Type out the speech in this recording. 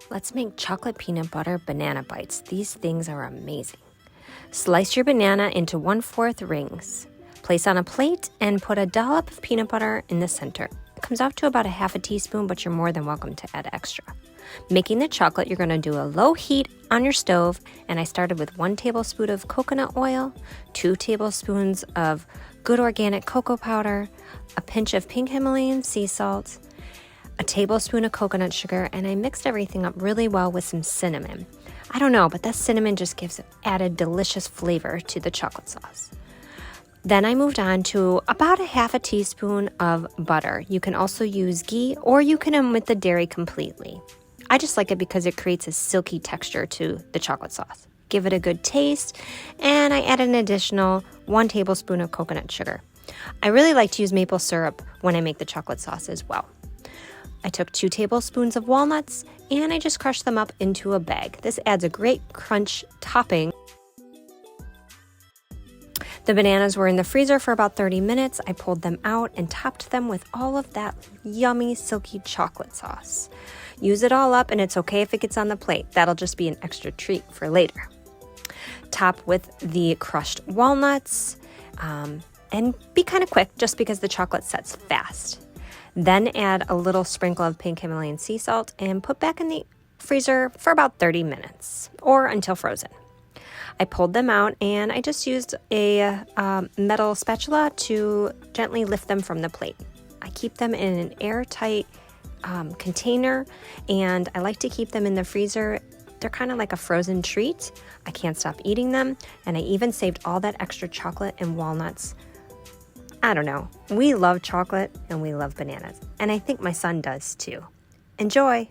Let's make chocolate peanut butter banana bites. These things are amazing. Slice your banana into 1/4 rings. Place on a plate and put a dollop of peanut butter in the center. It comes out to about a 1/2 teaspoon, but you're more than welcome to add extra. Making the chocolate, you're going to do a low heat on your stove, and I started with 1 tablespoon of coconut oil, 2 tablespoons of good organic cocoa powder, a pinch of pink Himalayan sea salt, a tablespoon of coconut sugar, and I mixed everything up really well with some cinnamon. I don't know, but that cinnamon just gives added delicious flavor to the chocolate sauce. Then I moved on to about a 1/2 teaspoon of butter. You can also use ghee, or you can omit the dairy completely. I just like it because it creates a silky texture to the chocolate sauce. Give it a good taste, and I added an additional 1 tablespoon of coconut sugar. I really like to use maple syrup when I make the chocolate sauce as well. I took 2 tablespoons of walnuts and I just crushed them up into a bag. This adds a great crunch topping. The bananas were in the freezer for about 30 minutes. I pulled them out and topped them with all of that yummy, silky chocolate sauce. Use it all up, and it's okay if it gets on the plate. That'll just be an extra treat for later. Top with the crushed walnuts, and be kind of quick just because the chocolate sets fast. Then add a little sprinkle of pink Himalayan sea salt and put back in the freezer for about 30 minutes or until frozen. I pulled them out and I just used a metal spatula to gently lift them from the plate. I keep them in an airtight container, and I like to keep them in the freezer. They're kind of like a frozen treat. I can't stop eating them, and I even saved all that extra chocolate and walnuts. I don't know. We love chocolate and we love bananas, and I think my son does too. Enjoy!